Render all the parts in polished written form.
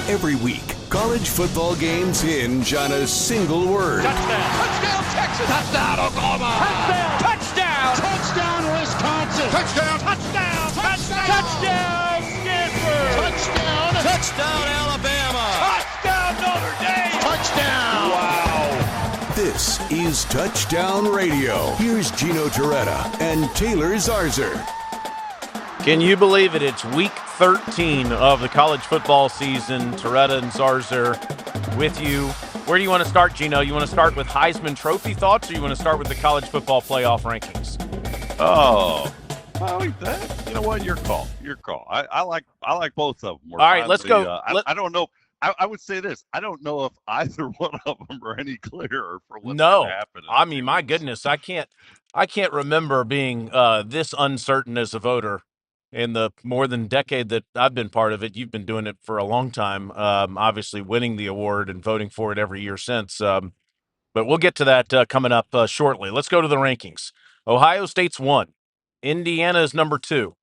Every week, college football games hinge on a single word. Touchdown. Touchdown, Texas. Touchdown, Oklahoma. Touchdown. Touchdown. Touchdown, Wisconsin. Touchdown. Touchdown. Touchdown. Touchdown, Stanford. Touchdown. Touchdown, Alabama. Touchdown, Notre Dame. Touchdown. Wow. This is Touchdown Radio. Here's Gino Torretta and Taylor Zarzour. Can you believe it? It's week 13 of the college football season. Torretta and Zarzour with you. Where do you want to start, Gino? You want to start with Heisman Trophy thoughts, or you want to start with the college football playoff rankings? Oh, well, you know what? Your call. Your call. I like both of them. All right, let's go. I don't know. I would say this. I don't know if either one of them are any clearer for what's going to happen. I mean, my goodness, I can't remember being this uncertain as a voter in the more than decade that I've been part of it. You've been doing it for a long time, obviously winning the award and voting for it every year since. But we'll get to that coming up shortly. Let's go to the rankings. Ohio State's 1. Indiana is number 2.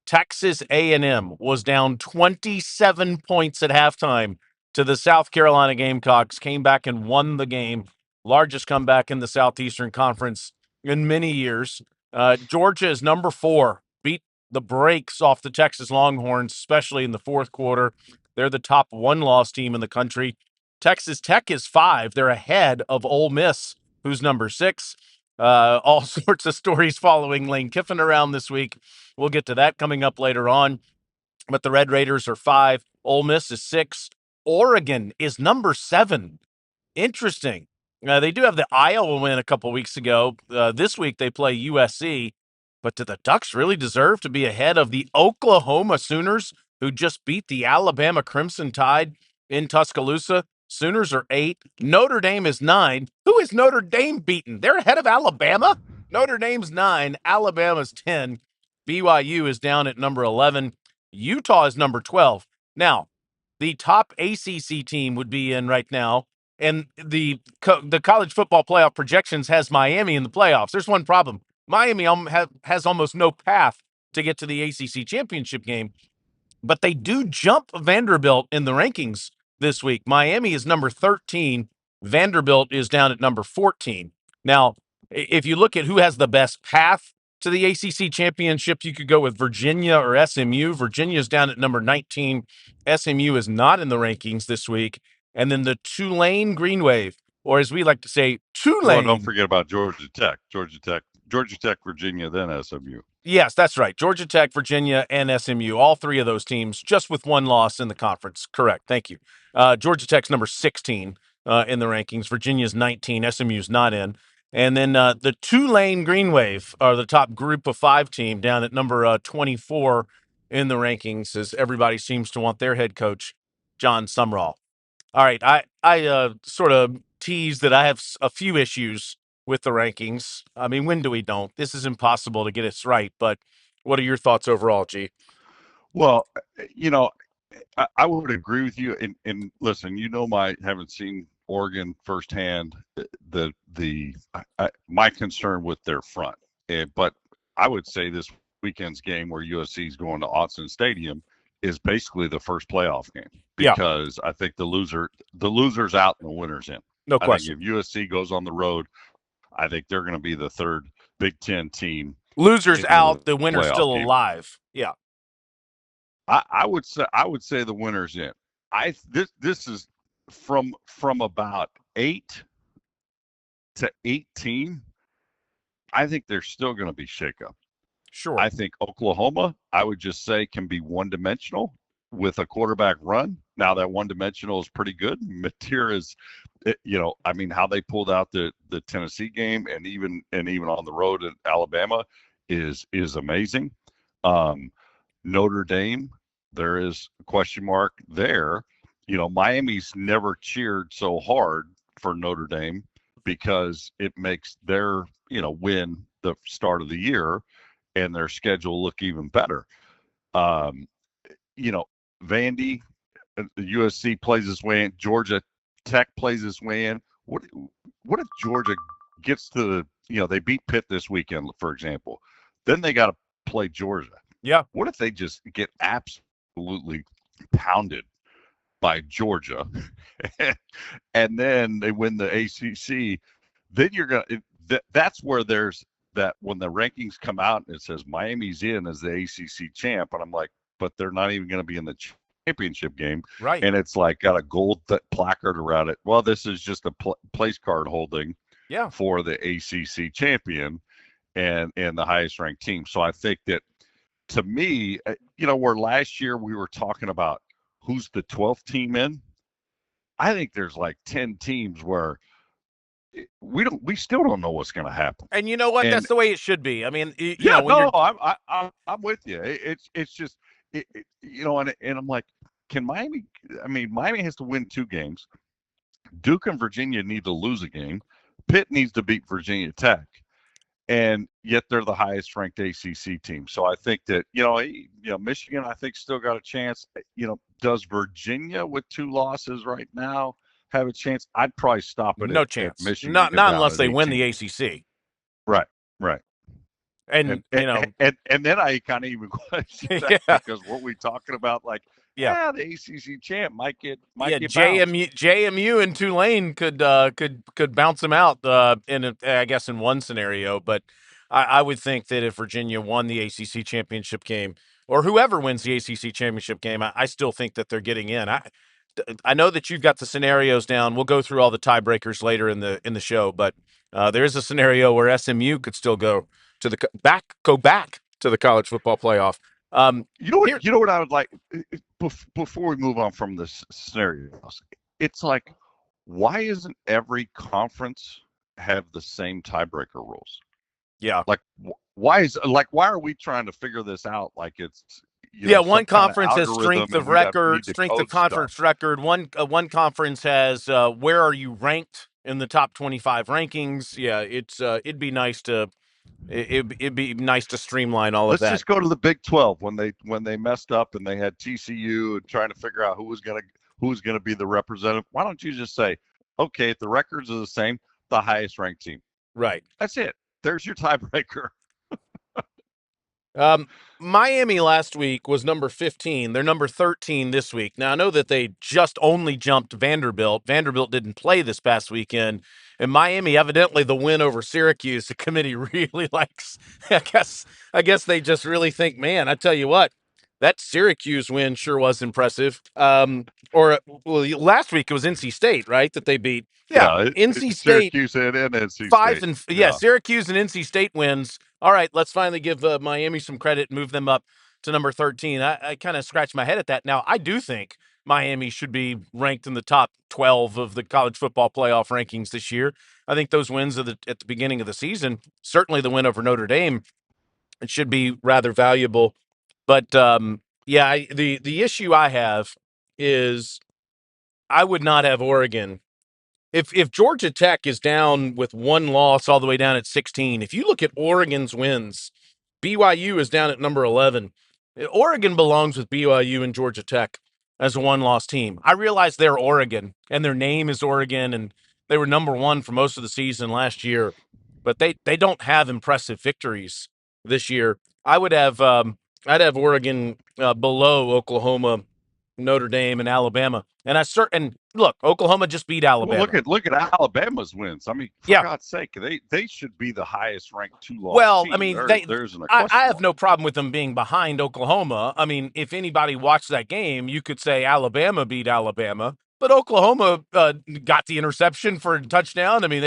Texas A&M was down 27 points at halftime to the South Carolina Gamecocks, came back and won the game. Largest comeback in the Southeastern Conference in many years. Georgia is number 4. Beat the brakes off the Texas Longhorns, especially in the fourth quarter. They're the top one-loss team in the country. Texas Tech is 5. They're ahead of Ole Miss, who's number 6. All sorts of stories following Lane Kiffin around this week. We'll get to that coming up later on. But the Red Raiders are 5. Ole Miss is 6. Oregon is number 7. Interesting. They do have the Iowa win a couple weeks ago. This week they play USC. But do the Ducks really deserve to be ahead of the Oklahoma Sooners, who just beat the Alabama Crimson Tide in Tuscaloosa? Sooners are 8. Notre Dame is 9. Who is Notre Dame beaten? They're ahead of Alabama? Notre Dame's 9. Alabama's 10. BYU is down at number 11. Utah is number 12. Now, the top ACC team would be in right now, and the college football playoff projections has Miami in the playoffs. There's one problem. Miami has almost no path to get to the ACC championship game, but they do jump Vanderbilt in the rankings this week. Miami is number 13. Vanderbilt is down at number 14. Now, if you look at who has the best path to the ACC championship, you could go with Virginia or SMU. Virginia is down at number 19. SMU is not in the rankings this week. And then the Tulane Green Wave, or as we like to say, Tulane. Well, don't forget about Georgia Tech, Virginia, then SMU. Yes, that's right. Georgia Tech, Virginia, and SMU, all three of those teams, just with one loss in the conference. Correct. Thank you. Georgia Tech's number 16 in the rankings. Virginia's 19. SMU's not in. And then the Tulane Green Wave are the top group of 5 team down at number 24 in the rankings, as everybody seems to want their head coach, John Sumrall. All right, I sort of teased that I have a few issues with the rankings. I mean, when do we don't? This is impossible to get us right, but what are your thoughts overall, G? Well, you know, I would agree with you. And listen, haven't seen Oregon firsthand, my concern with their front. But I would say this weekend's game where USC is going to Autzen Stadium is basically the first playoff game, because I think the loser's out and the winner's in. No question. I think if USC goes on the road, I think they're going to be the third Big Ten team. Losers out, the winner's still alive. Yeah. I would say the winner's in. This is from about 8 to 18. I think there's still going to be shakeup. Sure. I think Oklahoma, I would just say, can be one-dimensional with a quarterback run. Now that one-dimensional is pretty good. Mateer is, how they pulled out the Tennessee game and even on the road in Alabama is amazing. Notre Dame, there is a question mark there. Miami's never cheered so hard for Notre Dame because it makes their, win the start of the year and their schedule look even better. Vandy, USC plays its way in. Georgia Tech plays its way in. What if Georgia gets to they beat Pitt this weekend, for example. Then they got to play Georgia. Yeah. What if they just get absolutely pounded by Georgia, and then they win the ACC, then you're going to that's where there's that when the rankings come out and it says Miami's in as the ACC champ, and I'm like, but they're not even going to be in the championship game, Right. And it's like got a gold placard around it. Well, this is just a place card holding for the ACC champion and the highest ranked team. So I think that, to me, where last year we were talking about who's the 12th team in, I think there's like 10 teams where we still don't know what's going to happen. And you know what? That's the way it should be. I mean, I'm with you. It's just, and I'm like, can Miami? I mean, Miami has to win 2 games. Duke and Virginia need to lose a game. Pitt needs to beat Virginia Tech, and yet they're the highest ranked ACC team. So I think that Michigan, I think, still got a chance. Does Virginia with 2 losses right now have a chance? I'd probably stop it. No chance. Michigan, not unless they win the ACC. Right. And then I kind of even question that because what we talking about, like, the ACC champ might get JMU and Tulane could bounce them out I guess in one scenario, but I would think that if Virginia won the ACC championship game, or whoever wins the ACC championship game, I still think that they're getting in. I know that you've got the scenarios down. We'll go through all the tiebreakers later in the show, but there is a scenario where SMU could still go back to the college football playoff. You know what I would like before we move on from this scenarios. It's like, why isn't every conference have the same tiebreaker rules? Yeah. Like, why are we trying to figure this out? Like it's one conference has strength of conference record. One conference has where are you ranked in the top 25 rankings. Yeah, it'd be nice to streamline all of that. Let's just go to the Big 12 when they messed up and they had TCU and trying to figure out who was gonna be the representative. Why don't you just say, okay, if the records are the same, the highest ranked team. Right. That's it. There's your tiebreaker. Miami last week was number 15. They're number 13 this week. Now, I know that they just only jumped Vanderbilt. Vanderbilt didn't play this past weekend. And Miami, evidently the win over Syracuse, the committee really likes. I guess they just really think, man, I tell you what, that Syracuse win sure was impressive. Last week it was NC State, right, that they beat. NC State. Syracuse and NC State. Syracuse and NC State wins. All right, let's finally give Miami some credit and move them up to number 13. I kind of scratched my head at that. Now, I do think Miami should be ranked in the top 12 of the college football playoff rankings this year. I think those wins at the beginning of the season, certainly the win over Notre Dame, it should be rather valuable. But, the issue I have is I would not have Oregon. If Georgia Tech is down with 1 loss all the way down at 16, if you look at Oregon's wins, BYU is down at number 11. Oregon belongs with BYU and Georgia Tech as a 1-loss team. I realize they're Oregon, and their name is Oregon, and they were number 1 for most of the season last year, but they don't have impressive victories this year. I'd have Oregon below Oklahoma, Notre Dame, and Alabama. And look, Oklahoma just beat Alabama. Well, look at Alabama's wins. I mean, for God's sake, they should be the highest ranked 2-loss team. I mean, I have no problem with them being behind Oklahoma. I mean, if anybody watched that game, you could say Alabama beat Alabama, but Oklahoma got the interception for a touchdown. I mean,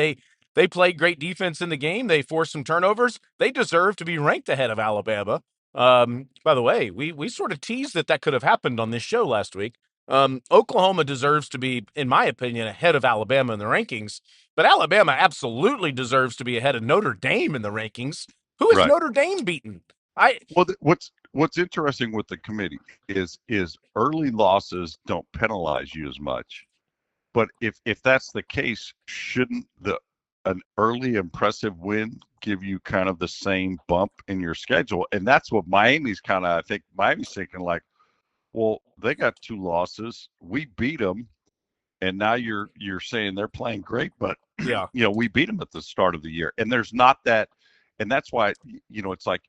they played great defense in the game. They forced some turnovers. They deserve to be ranked ahead of Alabama. By the way, we sort of teased that could have happened on this show last week. Oklahoma deserves to be, in my opinion, ahead of Alabama in the rankings, but Alabama absolutely deserves to be ahead of Notre Dame in the rankings. Who has Notre Dame beaten? What's interesting with the committee is early losses don't penalize you as much, but if that's the case, shouldn't an early impressive win give you kind of the same bump in your schedule? And that's what Miami's I think Miami's thinking, like, well, they got 2 losses. We beat them, and now you're saying they're playing great, but we beat them at the start of the year, and there's not that, and that's why it's like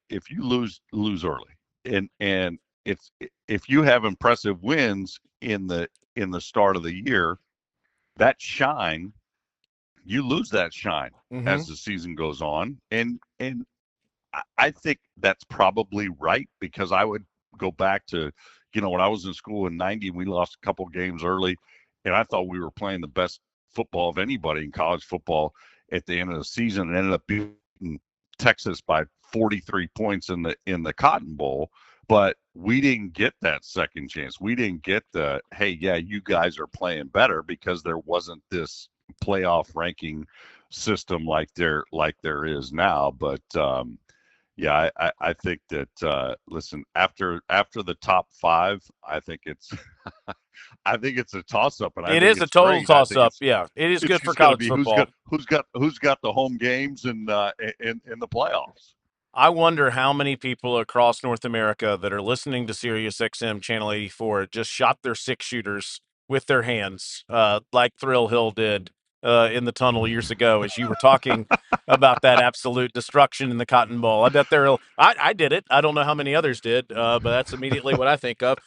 if you lose early, and if you have impressive wins, in the start of the year, that shine, you lose that shine as the season goes on. And I think that's probably right, because I would go back to, when I was in school in 90, we lost a couple games early, and I thought we were playing the best football of anybody in college football at the end of the season, and ended up beating Texas by 43 points in the Cotton Bowl. But we didn't get that second chance. We didn't get the, hey, yeah, you guys are playing better, because there wasn't this playoff ranking system like there is now. But yeah, I think that listen, after the top five, I think it's I think it's a toss up, and it is a total toss up. Yeah, it is good for college football. Who's got the home games in the playoffs. I wonder how many people across North America that are listening to SiriusXM Channel 84 just shot their six shooters with their hands, like Thrill Hill did in the tunnel years ago, as you were talking about that absolute destruction in the Cotton Bowl. I bet I did it. I don't know how many others did, but that's immediately what I think of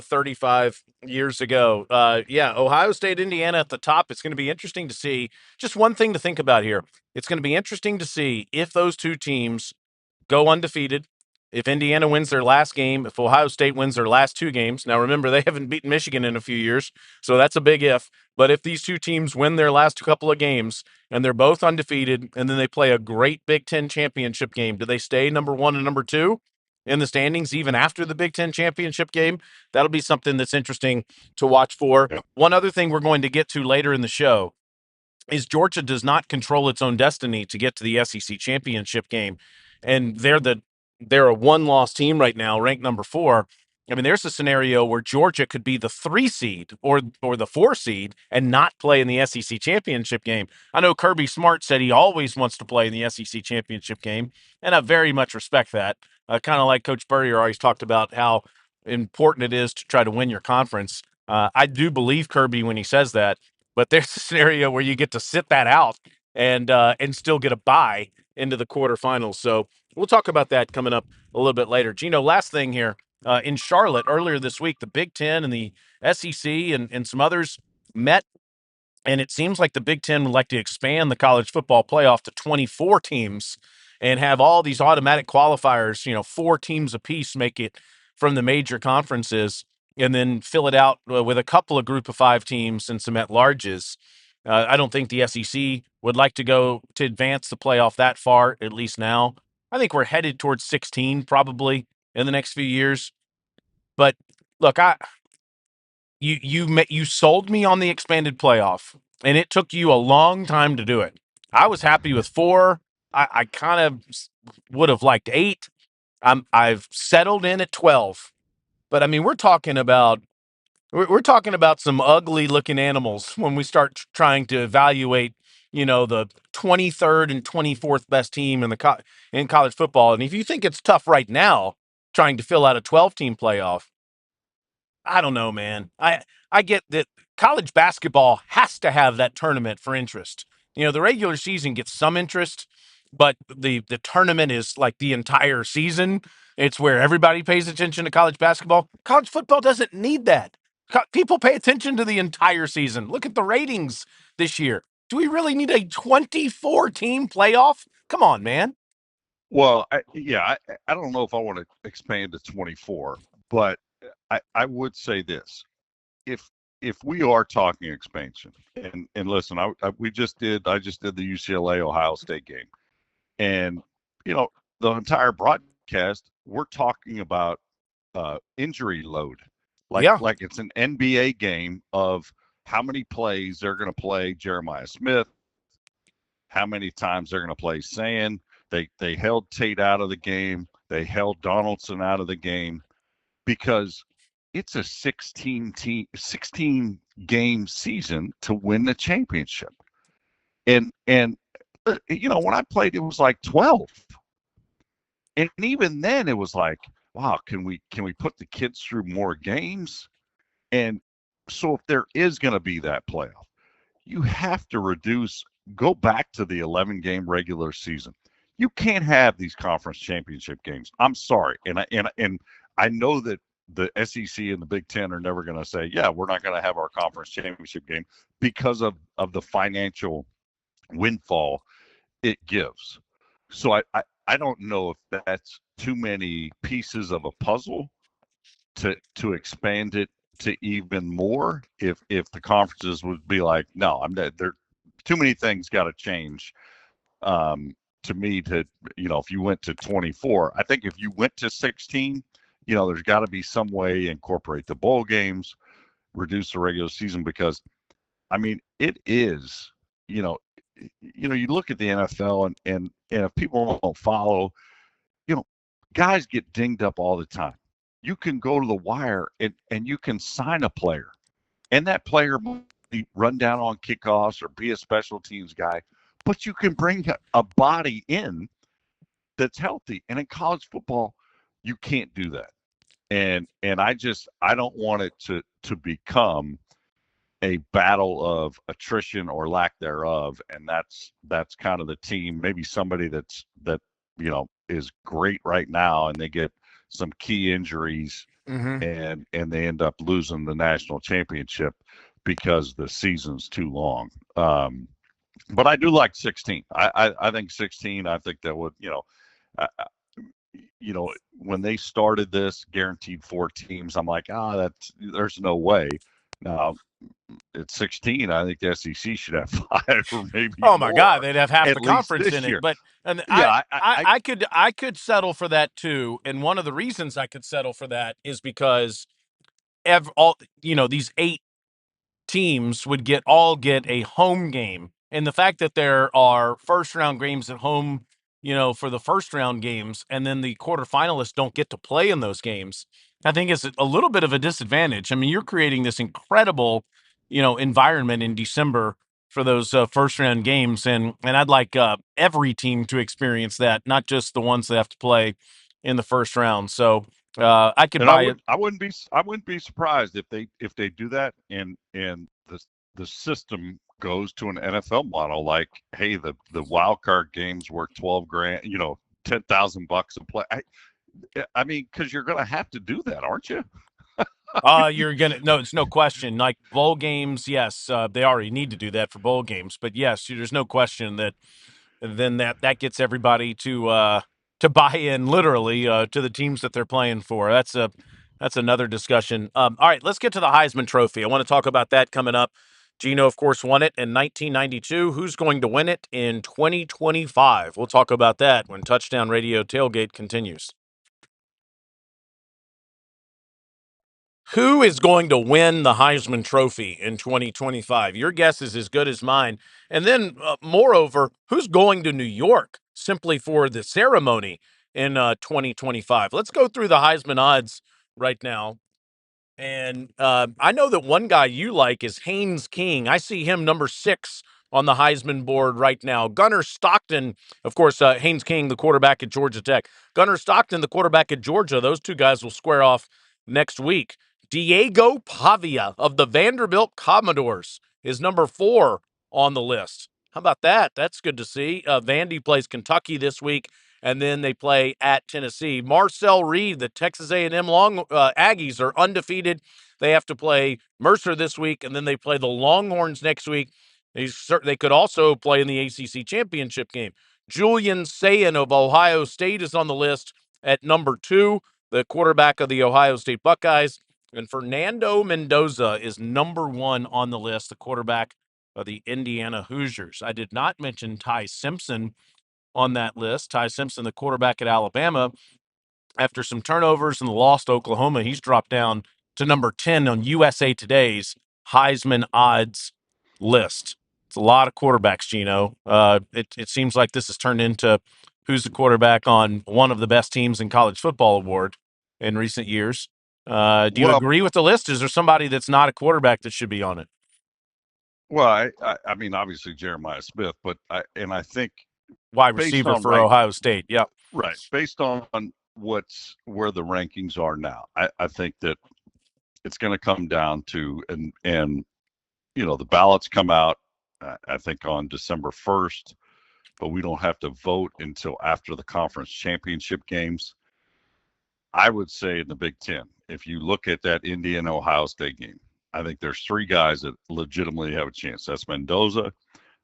35 years ago. Yeah, Ohio State, Indiana at the top. It's going to be interesting to see. Just one thing to think about here. It's going to be interesting to see if those two teams go undefeated. If Indiana wins their last game, if Ohio State wins their last two games. Now, remember, they haven't beaten Michigan in a few years, so that's a big if. But if these two teams win their last couple of games and they're both undefeated, and then they play a great Big Ten championship game, do they stay number one and number two in the standings even after the Big Ten championship game? That'll be something that's interesting to watch for. Yep. One other thing we're going to get to later in the show is Georgia does not control its own destiny to get to the SEC championship game. And they're a one-loss team right now, ranked number 4. I mean, there's a scenario where Georgia could be the 3 seed or the 4 seed and not play in the SEC championship game. I know Kirby Smart said he always wants to play in the SEC championship game, and I very much respect that. Kind of like Coach Spurrier always talked about how important it is to try to win your conference. I do believe Kirby when he says that, but there's a scenario where you get to sit that out and still get a bye into the quarterfinals. So we'll talk about that coming up a little bit later. Gino, last thing here. In Charlotte earlier this week, the Big Ten and the SEC and some others met, and it seems like the Big Ten would like to expand the college football playoff to 24 teams and have all these automatic qualifiers, 4 teams apiece make it from the major conferences, and then fill it out with a couple of group of 5 teams and some at-larges. I don't think the SEC would like to go to advance the playoff that far, at least now. I think we're headed towards 16 probably in the next few years. But look, you sold me on the expanded playoff, and it took you a long time to do it. I was happy with 4. I kind of would have liked 8. I've settled in at 12. But I mean, we're talking about some ugly looking animals when we start trying to evaluate, the 23rd and 24th best team in college football. And if you think it's tough right now trying to fill out a 12-team playoff, I don't know, man. I get that college basketball has to have that tournament for interest. The regular season gets some interest, but the tournament is like the entire season. It's where everybody pays attention to college basketball. College football doesn't need that. People pay attention to the entire season. Look at the ratings this year. Do we really need a 24-team playoff? Come on, man. Well, I don't know if I want to expand to 24, but I would say this: if we are talking expansion, and listen, I just did the UCLA Ohio State game, and the entire broadcast we're talking about injury load, like it's an NBA game of how many plays they're going to play Jeremiah Smith, how many times they're going to play Sand. They held Tate out of the game. They held Donaldson out of the game because it's a 16 game season to win the championship. And when I played, it was like 12. And even then it was like, wow, can we put the kids through more games? And so if there is going to be that playoff, you have to go back to the 11-game regular season. You can't have these conference championship games. I'm sorry. And I know that the SEC and the Big Ten are never going to say, yeah, we're not going to have our conference championship game because of the financial windfall it gives. So I don't know if that's too many pieces of a puzzle to expand it to even more. If the conferences would be like, no, I'm there. Too many things got to change. To me, if you went to 24, I think if you went to 16, there's got to be some way incorporate the bowl games, reduce the regular season, because I mean, it is, you look at the NFL and if people don't follow, guys get dinged up all the time. You can go to the wire and you can sign a player, and that player might run down on kickoffs or be a special teams guy, but you can bring a body in that's healthy. And in college football, you can't do that. And I don't want it to become a battle of attrition or lack thereof. And that's kind of the team, maybe somebody that is great right now, and they get some key injuries, and they end up losing the national championship because the season's too long. But I do like 16. I think 16. I think that would, when they started this guaranteed 4 teams, I'm like, there's no way. Now at 16, I think the SEC should have 5 or maybe. Oh my more, God, they'd have half at the least conference this in year. it. But Yeah, I could settle for that too. And one of the reasons I could settle for that is because these 8 teams would all get a home game. And the fact that there are first round games at home, for the first round games, and then the quarterfinalists don't get to play in those games, I think is a little bit of a disadvantage. I mean, you're creating this incredible, environment in December for those first round games. And I'd like every team to experience that, not just the ones that have to play in the first round. So I could buy it. I wouldn't be surprised if they do that, and the system goes to an NFL model, like, hey, the wild card games worth $12,000, $10,000 a play. I mean, because you're going to have to do that, aren't you? It's no question. Like bowl games, yes, they already need to do that for bowl games. But yes, there's no question that then that gets everybody to buy in literally to the teams that they're playing for. That's another discussion. All right, let's get to the Heisman Trophy. I want to talk about that coming up. Gino, of course, won it in 1992. Who's going to win it in 2025? We'll talk about that when Touchdown Radio Tailgate continues. Who is going to win the Heisman Trophy in 2025? Your guess is as good as mine. And then, moreover, who's going to New York simply for the ceremony in 2025? Let's go through the Heisman odds right now. And I know that one guy you like is Haynes King. I see him number 6 on the Heisman board right now. Gunnar Stockton, of course, Haynes King, the quarterback at Georgia Tech. Gunnar Stockton, the quarterback at Georgia. Those two guys will square off next week. Diego Pavia of the Vanderbilt Commodores is number 4 on the list. How about that? That's good to see. Vandy plays Kentucky this week, and then they play at Tennessee. Marcel Reed, the Texas A&M Aggies are undefeated. They have to play Mercer this week, and then they play the Longhorns next week. They could also play in the ACC championship game. Julian Sayin of Ohio State is on the list at number 2, the quarterback of the Ohio State Buckeyes. And Fernando Mendoza is number 1 on the list, the quarterback of the Indiana Hoosiers. I did not mention Ty Simpson on that list. Ty Simpson, the quarterback at Alabama, after some turnovers and the loss to Oklahoma, he's dropped down to number 10 on USA Today's Heisman odds list. It's a lot of quarterbacks, Gino. It seems like this has turned into who's the quarterback on one of the best teams in college football award in recent years. Do you agree with the list? Is there somebody that's not a quarterback that should be on it? Well, I mean, obviously Jeremiah Smith, but I think wide receiver for Ohio State. Yeah. Right. Based on where the rankings are now, I think that it's going to come down to, and the ballots come out, I think on December 1st, but we don't have to vote until after the conference championship games. I would say in the Big Ten, if you look at that Indiana-Ohio State game, I think there's three guys that legitimately have a chance. That's Mendoza,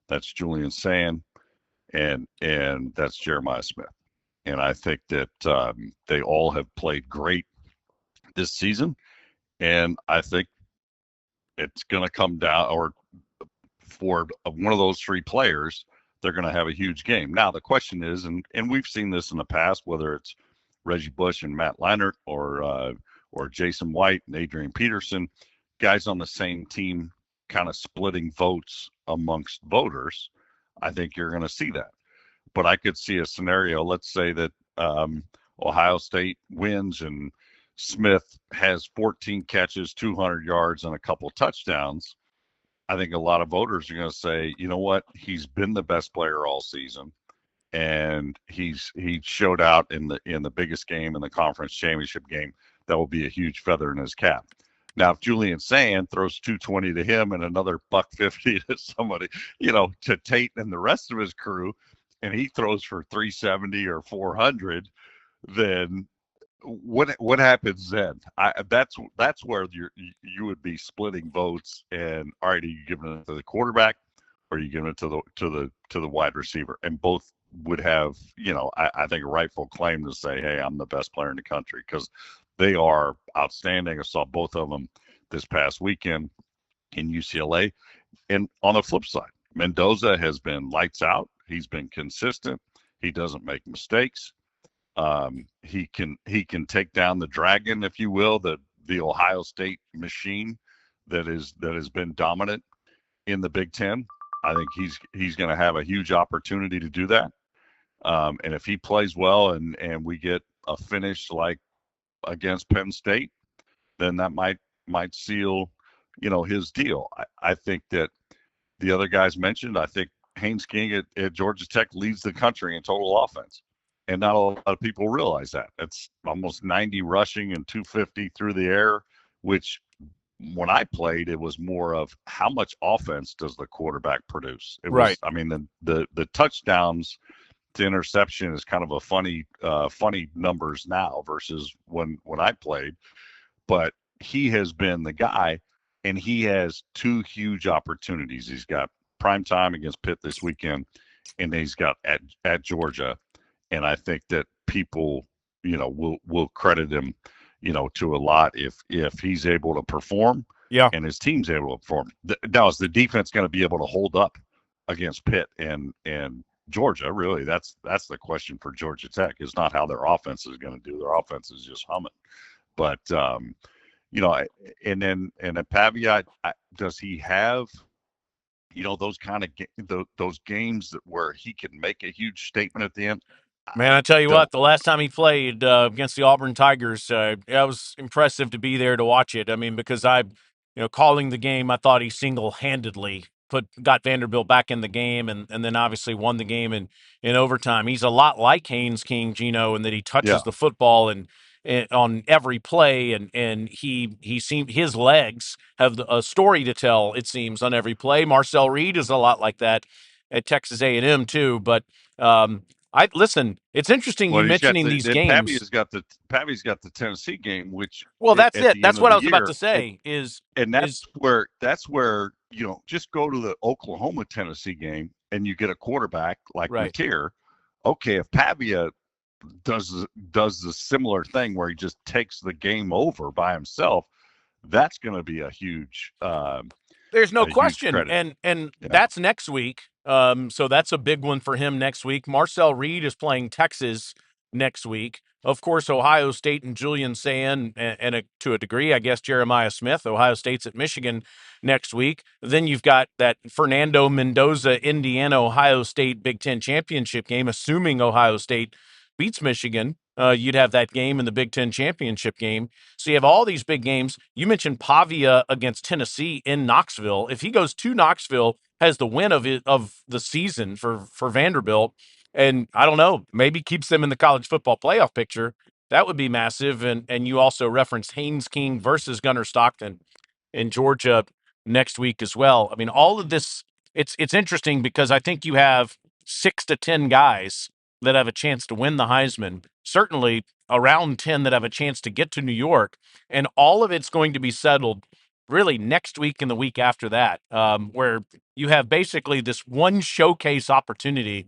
that's Julian Sand, and that's Jeremiah Smith. And I think that they all have played great this season. And I think it's going to come down, or for one of those three players, they're going to have a huge game. Now, the question is, and we've seen this in the past, whether it's Reggie Bush and Matt Leinart or Jason White and Adrian Peterson, guys on the same team kind of splitting votes amongst voters, I think you're going to see that. But I could see a scenario, let's say that Ohio State wins and Smith has 14 catches, 200 yards, and a couple touchdowns. I think a lot of voters are going to say, you know what, he's been the best player all season, and he showed out in the biggest game, in the conference championship game. That will be a huge feather in his cap. Now, if Julian Sand throws 220 to him and another $150 to somebody, to Tate and the rest of his crew, and he throws for 370 or 400, then what happens then? That's where you would be splitting votes. And all right, are you giving it to the quarterback, or are you giving it to the wide receiver? And both would have, I think, a rightful claim to say, hey, I'm the best player in the country, because they are outstanding. I saw both of them this past weekend in UCLA. And on the flip side, Mendoza has been lights out. He's been consistent. He doesn't make mistakes. He can take down the dragon, if you will, the Ohio State machine that has been dominant in the Big Ten. I think he's going to have a huge opportunity to do that. And if he plays well and we get a finish like against Penn State, then that might seal, his deal. I think that the other guys mentioned, I think Haynes King at Georgia Tech leads the country in total offense. And not a lot of people realize that. It's almost 90 rushing and 250 through the air, which when I played, it was more of how much offense does the quarterback produce? It was, I mean, the touchdowns to interception is kind of a funny numbers now versus when I played. But he has been the guy, and he has two huge opportunities. He's got prime time against Pitt this weekend, and he's got at Georgia. And I think that people, will credit him, to a lot if he's able to perform, and his team's able to perform. Now, is the defense going to be able to hold up against Pitt and Georgia? Really, that's the question for Georgia Tech. Is not how their offense is going to do. Their offense is just humming. But and at Pavia, does he have those kind of those games where he can make a huge statement at the end? Man, I tell you what, the last time he played against the Auburn Tigers, it was impressive to be there to watch it. I mean, because calling the game, I thought he single-handedly got Vanderbilt back in the game, and then obviously won the game in overtime. He's a lot like Haynes King, Gino, in that he touches the football and on every play, and he seemed his legs have a story to tell. It seems on every play. Marcel Reed is a lot like that at Texas A&M too, but. Listen. It's interesting you mentioning these games. Pavi's got the Tennessee game, which that's it. That's what I was about to say. That's where just go to the Oklahoma Tennessee game and you get a quarterback like Mateer. Okay, if Pavia does the similar thing where he just takes the game over by himself, that's going to be a huge. There's no question, and that's next week. So that's a big one for him next week. Marcel Reed is playing Texas next week. Of course, Ohio State and Julian Sand, and to a degree, I guess, Jeremiah Smith. Ohio State's at Michigan next week. Then you've got that Fernando Mendoza, Indiana, Ohio State Big Ten championship game, assuming Ohio State beats Michigan. You'd have that game in the Big Ten championship game. So you have all these big games. You mentioned Pavia against Tennessee in Knoxville. If he goes to Knoxville, has the win of the season for Vanderbilt, and I don't know, maybe keeps them in the college football playoff picture, that would be massive. And you also referenced Haynes King versus Gunnar Stockton in Georgia next week as well. I mean, all of this, it's interesting because I think you have 6 to 10 guys that have a chance to win the Heisman. Certainly around 10 that have a chance to get to New York, and all of it's going to be settled really next week and the week after that, where you have basically this one showcase opportunity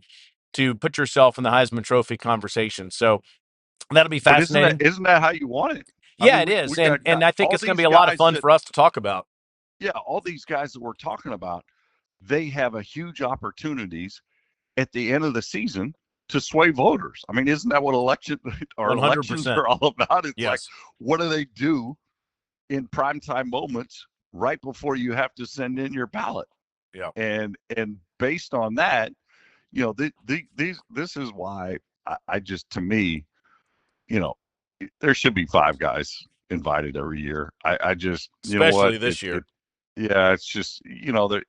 to put yourself in the Heisman Trophy conversation. So that'll be But fascinating. isn't that how you want it? I Yeah, mean, it is, we got and I think all it's going to these be a lot of guys fun that, for us to talk about. yeah, all these guys that we're talking about, they have a huge opportunities at the end of the season to sway voters. I mean, isn't that what elections 100%. are all about? It's like, Yes. what do they do in primetime moments right before you have to send in your ballot? Yeah. And based on that, you know, this is why I just, to me, you know, there should be 5 guys invited every year. I just, you know Especially what, this year. yeah, it's just, you know,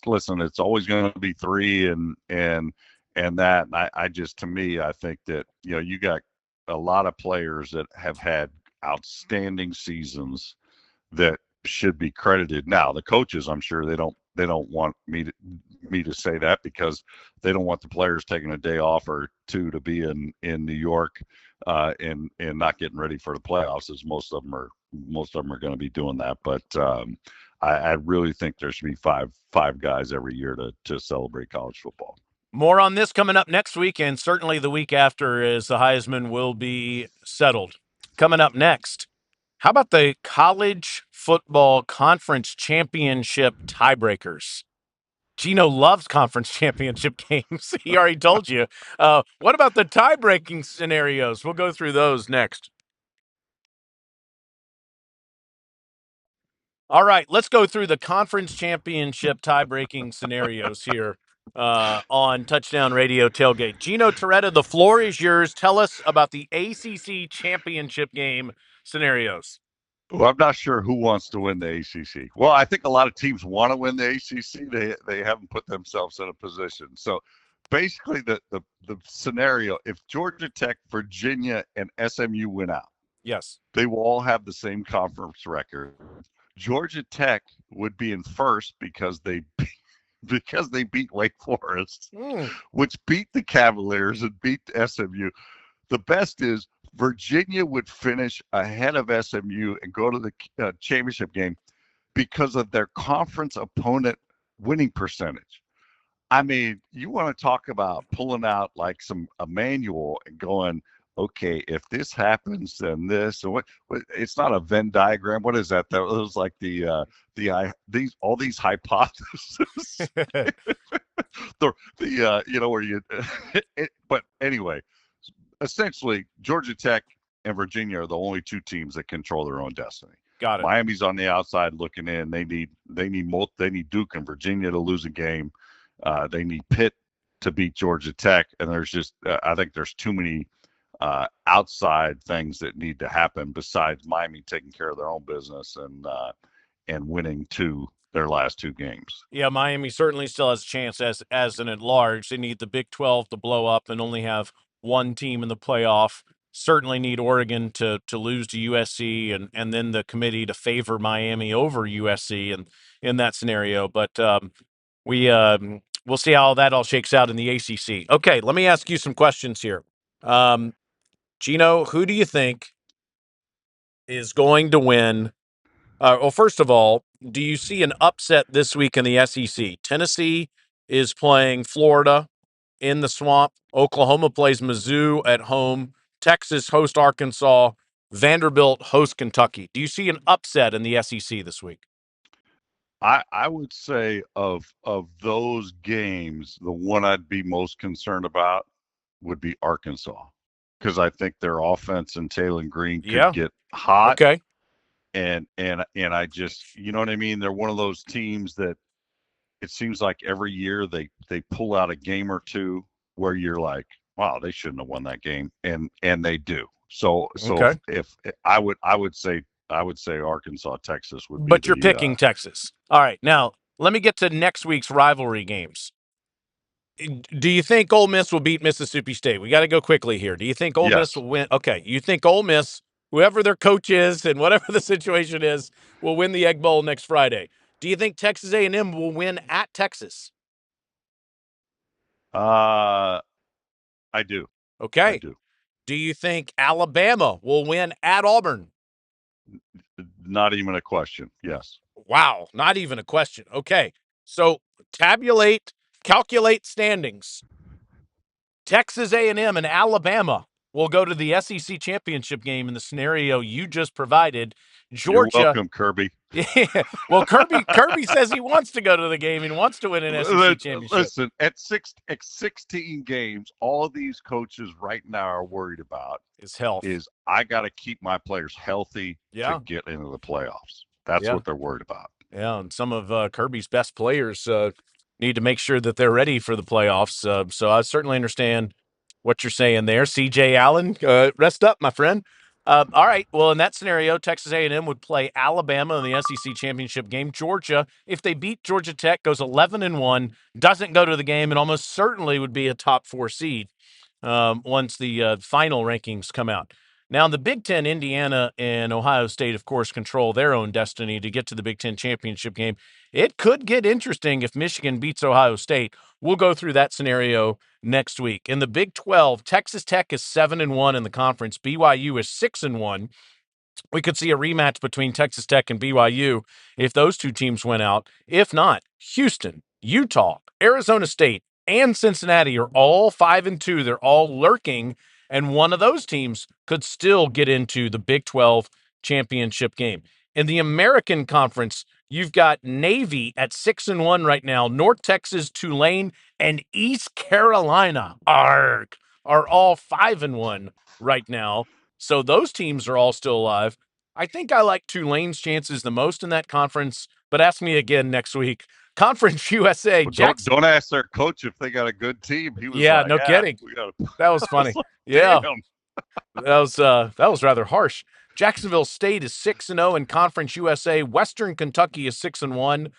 listen, it's always going to be 3 and that. And I just, to me, I think that, you know, you got a lot of players that have had outstanding seasons that should be credited. Now, the coaches, I'm sure they don't want me to say that, because they don't want the players taking a day off or 2 to be in New York and not getting ready for the playoffs, as most of them are going to be doing that. But I really think there should be five guys every year to celebrate college football. More on this coming up next week, and certainly the week after, as the Heisman will be settled. Coming up next, how about the college football conference championship tiebreakers? Gino loves conference championship games. He already told you. What about the tie-breaking scenarios? We'll go through those next. All right, let's go through the conference championship tie-breaking scenarios here on Touchdown Radio Tailgate. Gino Torretta, the floor is yours. Tell us about the ACC championship game scenarios. Well, I'm not sure who wants to win the ACC. Well, I think a lot of teams want to win the ACC. They haven't put themselves in a position. So basically the scenario, if Georgia Tech, Virginia, and SMU win out, yes, they will all have the same conference record. Georgia Tech would be in first because they beat Wake Forest, which beat the Cavaliers and beat SMU. The best is Virginia would finish ahead of SMU and go to the championship game because of their conference opponent winning percentage. I mean, you want to talk about pulling out like a manual and going, okay, if this happens, then this. And what it's not a Venn diagram. What is that? That was like all these hypotheses. You know, where you. But anyway, essentially, Georgia Tech and Virginia are the only 2 teams that control their own destiny. got it. Miami's on the outside looking in. They need Duke and Virginia to lose a game. They need Pitt to beat Georgia Tech, and there's just I think there's too many outside things that need to happen besides Miami taking care of their own business and winning their last 2 games. Yeah, Miami certainly still has a chance as an at large. They need the Big 12 to blow up and only have one team in the playoff. Certainly need Oregon to lose to USC and then the committee to favor Miami over USC and in that scenario. But we'll see how that all shakes out in the ACC. Okay, let me ask you some questions here. Gino, who do you think is going to win? Well, first of all, do you see an upset this week in the SEC? Tennessee is playing Florida in the Swamp. Oklahoma plays Mizzou at home. Texas hosts Arkansas. Vanderbilt hosts Kentucky. Do you see an upset in the SEC this week? I would say of those games, the one I'd be most concerned about would be Arkansas, because I think their offense and Taylor Green could get hot. Okay. And I just, you know what I mean? They're one of those teams that it seems like every year they pull out a game or 2 where you're like, wow, they shouldn't have won that game, and they do. So Okay. if I would say Arkansas, Texas would be. But you're picking Texas. All right. Now, let me get to next week's rivalry games. Do you think Ole Miss will beat Mississippi State? We got to go quickly here. Do you think Ole Miss will win? Okay. You think Ole Miss, whoever their coach is and whatever the situation is, will win the Egg Bowl next Friday? Do you think Texas A&M will win at Texas? I do. Okay. I do. Do you think Alabama will win at Auburn? Not even a question. Yes. Wow, not even a question. Okay, so calculate standings. Texas A&M and Alabama will go to the SEC championship game in the scenario you just provided. You're Georgia, welcome, Kirby. yeah. Well, Kirby says he wants to go to the game and wants to win an SEC championship. Listen, at 16 games, all these coaches right now are worried about His health. is I got to keep my players healthy to get into the playoffs. That's what they're worried about. Yeah, and some of Kirby's best players need to make sure that they're ready for the playoffs. So I certainly understand what you're saying there. CJ Allen, rest up, my friend. All right. Well, in that scenario, Texas A&M would play Alabama in the SEC championship game. Georgia, if they beat Georgia Tech, goes 11-1, doesn't go to the game, and almost certainly would be a top 4 seed once the final rankings come out. Now, in the Big Ten, Indiana and Ohio State, of course, control their own destiny to get to the Big Ten championship game. It could get interesting if Michigan beats Ohio State. We'll go through that scenario next week. In the Big 12, Texas Tech is 7-1 in the conference. BYU is 6-1. We could see a rematch between Texas Tech and BYU if those two teams went out. If not, Houston, Utah, Arizona State, and Cincinnati are all 5-2. They're all lurking, and one of those teams could still get into the Big 12 championship game. In the American Conference, you've got Navy at 6-1 right now. North Texas, Tulane, and East Carolina are all 5-1 right now. So those teams are all still alive. I think I like Tulane's chances the most in that conference, but ask me again next week. Conference USA. Well, don't ask their coach if they got a good team. He was no kidding. That was funny. Yeah. That was rather harsh. Jacksonville State is 6-0 in Conference USA. Western Kentucky is 6-1.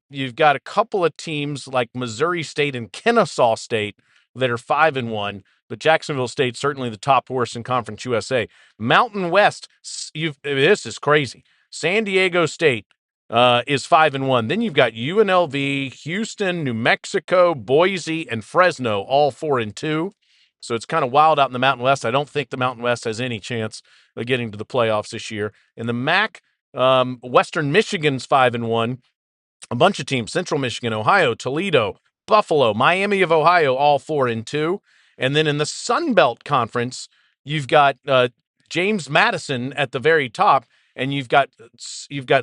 You've got a couple of teams like Missouri State and Kennesaw State that are 5-1, but Jacksonville State certainly the top horse in Conference USA. Mountain West, this is crazy. San Diego State is 5-1. Then you've got UNLV, Houston, New Mexico, Boise, and Fresno, all 4-2. So it's kind of wild out in the Mountain West. I don't think the Mountain West has any chance of getting to the playoffs this year. In the MAC, Western Michigan's 5-1. A bunch of teams: Central Michigan, Ohio, Toledo, Buffalo, Miami of Ohio, all 4-2. And then in the Sun Belt Conference, you've got James Madison at the very top, and you've got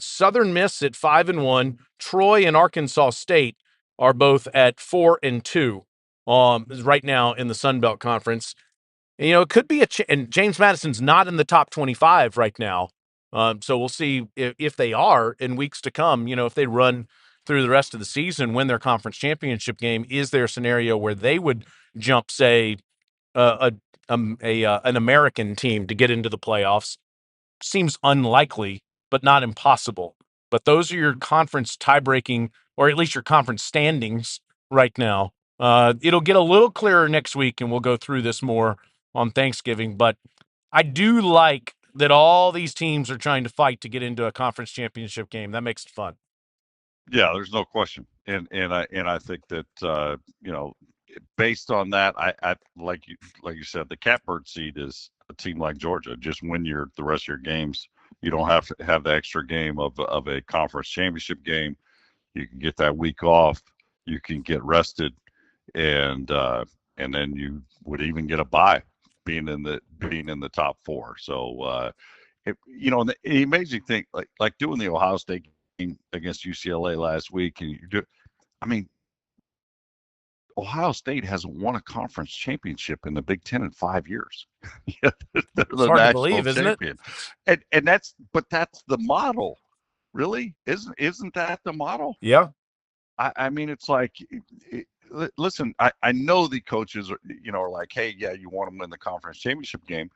Southern Miss at 5-1. Troy and Arkansas State are both at 4-2 right now in the Sun Belt Conference. And, it could be and James Madison's not in the top 25 right now. So we'll see if they are in weeks to come. If they run through the rest of the season, win their conference championship game, is there a scenario where they would jump, say, an American team to get into the playoffs? Seems unlikely, but not impossible. But those are your conference tie-breaking, or at least your conference standings right now. It'll get a little clearer next week, and we'll go through this more on Thanksgiving. But I do like that all these teams are trying to fight to get into a conference championship game. That makes it fun. Yeah, there's no question. And I think that based on that, I like you said, the catbird seed is a team like Georgia. Just win the rest of your games. You don't have to have the extra game of a conference championship game. You can get that week off. You can get rested, and then you would even get a bye being in the top 4. So the amazing thing, like doing the Ohio State game against UCLA last week, and Ohio State hasn't won a conference championship in the Big Ten in 5 years. They're the hard to national believe, champion. Isn't it? And that's the model, really. Isn't that the model? Yeah. I mean, it's like, listen, I know the coaches are like, hey, yeah, you want to win the conference championship game,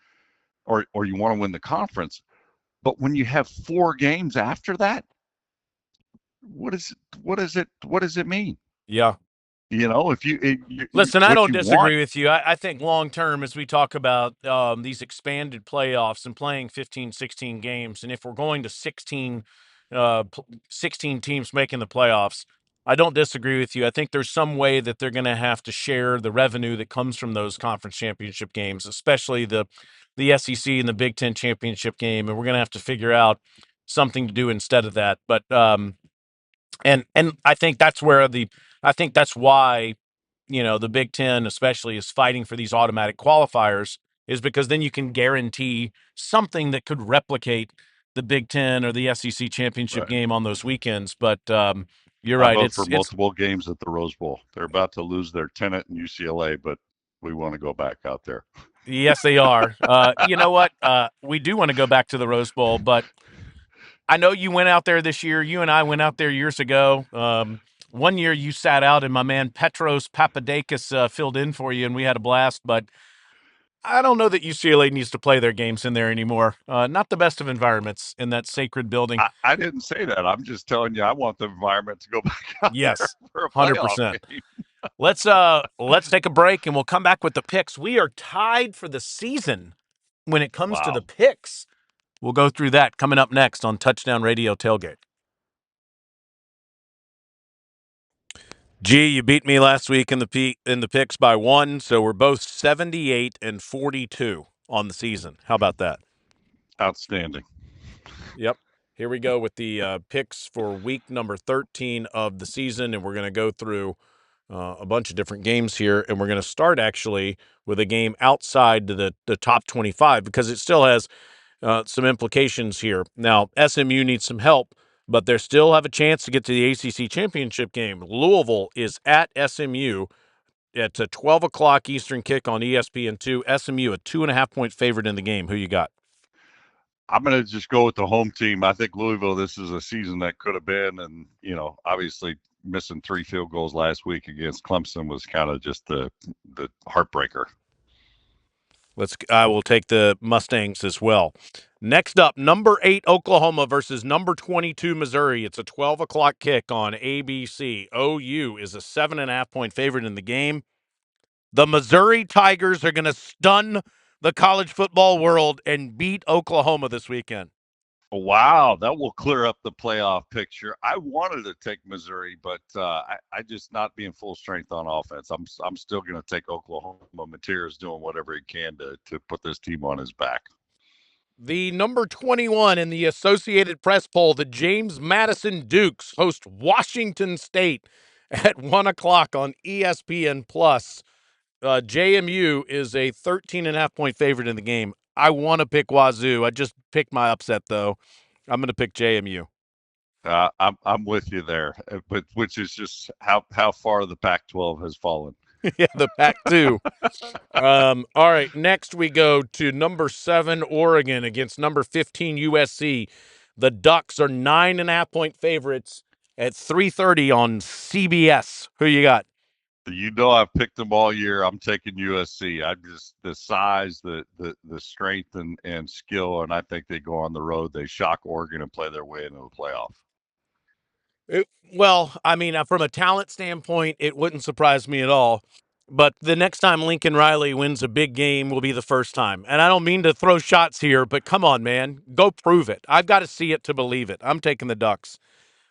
or you want to win the conference, but when you have 4 games after that, what does it mean? Yeah. If you listen, I don't disagree with you. I think long term, as we talk about these expanded playoffs and playing 15, 16 games, and if we're going to 16 teams making the playoffs, I don't disagree with you. I think there's some way that they're going to have to share the revenue that comes from those conference championship games, especially the SEC and the Big Ten championship game, and we're going to have to figure out something to do instead of that. But and I think that's why the Big Ten especially is fighting for these automatic qualifiers, is because then you can guarantee something that could replicate the Big Ten or the SEC championship Right. game on those weekends. But you're I right. vote for It's multiple games at the Rose Bowl. They're about to lose their tenant in UCLA, but we want to go back out there. Yes, they are. You know what? We do want to go back to the Rose Bowl, but I know you went out there this year. You and I went out there years ago. One year you sat out, and my man Petros Papadakis filled in for you, and we had a blast. But I don't know that UCLA needs to play their games in there anymore. Not the best of environments in that sacred building. I didn't say that. I'm just telling you, I want the environment to go back out there Yes, for a playoff 100%. game. Let's take a break, and we'll come back with the picks. We are tied for the season when it comes to Wow. the picks. We'll go through that coming up next on Touchdown Radio Tailgate. Gee, you beat me last week in the picks by 1, so we're both 78-42 on the season. How about that? Outstanding. Yep. Here we go with the picks for week number 13 of the season, and we're going to go through a bunch of different games here, and we're going to start actually with a game outside the top 25 because it still has some implications here. Now, SMU needs some help, but they still have a chance to get to the ACC championship game. Louisville is at SMU. It's a 12 o'clock Eastern kick on ESPN2. SMU, a 2.5-point favorite in the game. Who you got? I'm going to just go with the home team. I think Louisville, this is a season that could have been, and, obviously missing 3 field goals last week against Clemson was kind of just the heartbreaker. I will take the Mustangs as well. Next up, number 8 Oklahoma versus number 22 Missouri. It's a 12 o'clock kick on ABC. OU is a 7.5-point favorite in the game. The Missouri Tigers are going to stun the college football world and beat Oklahoma this weekend. Wow, that will clear up the playoff picture. I wanted to take Missouri, but I just not being full strength on offense. I'm still going to take Oklahoma. Mateer is doing whatever he can to put this team on his back. The number 21 in the Associated Press poll, the James Madison Dukes host Washington State at 1 o'clock on ESPN+. JMU is a 13.5-point favorite in the game. I want to pick Wazoo. I just picked my upset, though. I'm going to pick JMU. I'm with you there, but which is just how far the Pac-12 has fallen. Yeah, the Pac-2. All right, next we go to number 7 Oregon against number 15 USC. The Ducks are 9.5-point favorites at 3:30 on CBS. Who you got? I've picked them all year. I'm taking USC. I just the size, the strength and skill, and I think they go on the road. They shock Oregon and play their way into the playoff. Well, I mean, from a talent standpoint, it wouldn't surprise me at all. But the next time Lincoln Riley wins a big game will be the first time. And I don't mean to throw shots here, but come on, man. Go prove it. I've got to see it to believe it. I'm taking the Ducks.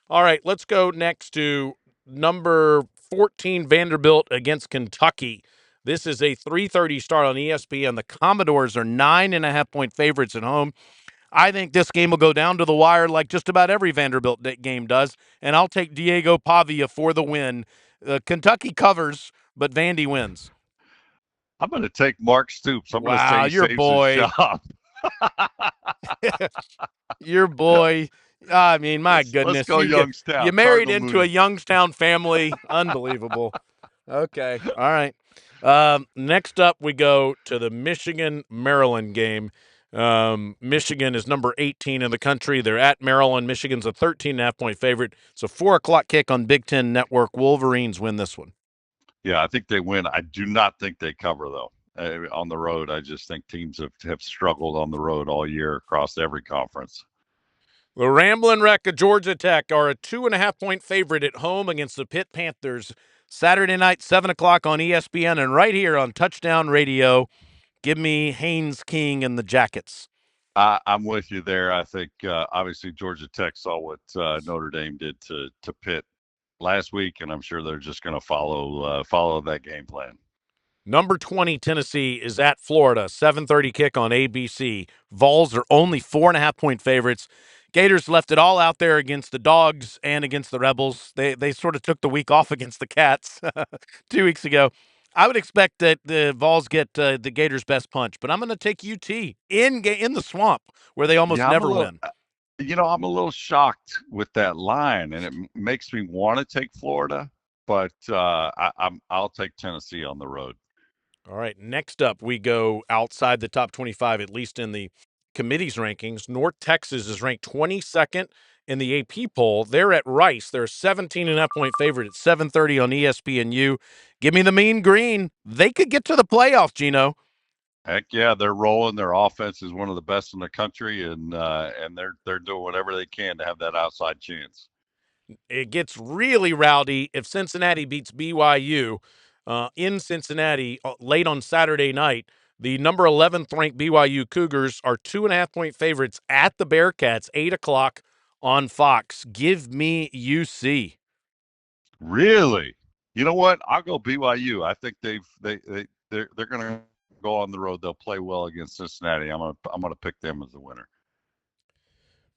All right, let's go next to number 14 Vanderbilt against Kentucky. This is a 3:30 start on ESPN. The Commodores are 9.5-point favorites at home. I think this game will go down to the wire like just about every Vanderbilt game does, and I'll take Diego Pavia for the win. Kentucky covers, but Vandy wins. I'm going to take Mark Stoops. I'm Wow, going to say he your saves boy. his job. Your boy. I mean, my goodness. Let's go Youngstown. You married Cardinal into Mooney. a Youngstown family. Unbelievable. Okay. All right. Next up, we go to the Michigan-Maryland game. Michigan is number 18 in the country. They're at Maryland. Michigan's a 13.5-point favorite. It's a 4 o'clock kick on Big Ten Network. Wolverines win this one. Yeah, I think they win. I do not think they cover, though. On the road, I just think teams have struggled on the road all year across every conference. The Ramblin' Wreck of Georgia Tech are a 2.5-point favorite at home against the Pitt Panthers. Saturday night, 7 o'clock on ESPN, and right here on Touchdown Radio. Give me Haynes King and the Jackets. I'm with you there. I think obviously Georgia Tech saw what Notre Dame did to Pitt last week, and I'm sure they're just going to follow that game plan. Number 20, Tennessee is at Florida. 7:30 kick on ABC. Vols are only 4.5-point favorites. Gators left it all out there against the Dogs and against the Rebels. They sort of took the week off against the Cats 2 weeks ago. I would expect that the Vols get the Gators' best punch, but I'm going to take UT in the swamp where they almost never win. I'm a little shocked with that line, and it makes me want to take Florida, but I'll take Tennessee on the road. All right, next up, we go outside the top 25, at least in the committee's rankings. North Texas is ranked 22nd in the AP poll. They're at Rice. They're a 17.5-point favorite at 7:30 on ESPNU. Give me the Mean Green. They could get to the playoffs, Gino. Heck yeah, they're rolling. Their offense is one of the best in the country, and they're doing whatever they can to have that outside chance. It gets really rowdy if Cincinnati beats BYU in Cincinnati late on Saturday night. The number 11th ranked BYU Cougars are 2.5-point favorites at the Bearcats, 8 o'clock on Fox. Give me UC. Really? You know what? I'll go BYU. I think they're going to go on the road. They'll play well against Cincinnati. I'm gonna pick them as the winner.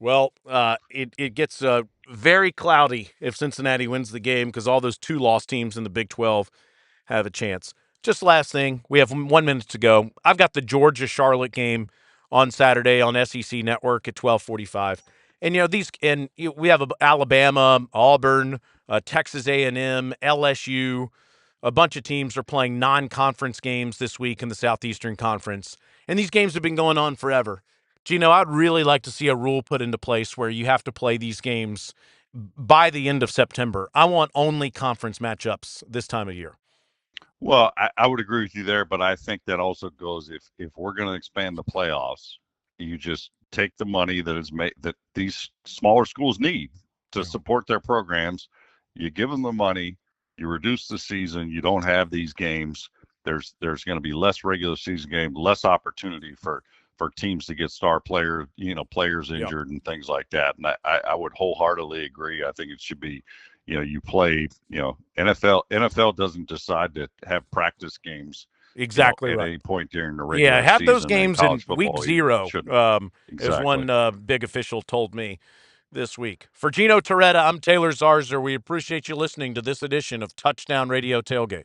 Well, it gets very cloudy if Cincinnati wins the game because all those 2-loss teams in the Big 12 have a chance. Just last thing, we have 1 minute to go. I've got the Georgia-Charlotte game on Saturday on SEC Network at 12:45. And we have Alabama, Auburn, Texas A&M, LSU. A bunch of teams are playing non-conference games this week in the Southeastern Conference, and these games have been going on forever. Gino, I'd really like to see a rule put into place where you have to play these games by the end of September. I want only conference matchups this time of year. Well, I would agree with you there, but I think that also goes if we're going to expand the playoffs, you just take the money that is made that these smaller schools need to support their programs. You give them the money, you reduce the season, you don't have these games. There's going to be less regular season games, less opportunity for teams to get star players injured and things like that. And I would wholeheartedly agree. I think it should be, you play, NFL doesn't decide to have practice games exactly at right. any point during the regular season. Yeah, have those games in week 0, exactly. as one big official told me this week. For Gino Torretta, I'm Taylor Zarzour. We appreciate you listening to this edition of Touchdown Radio Tailgate.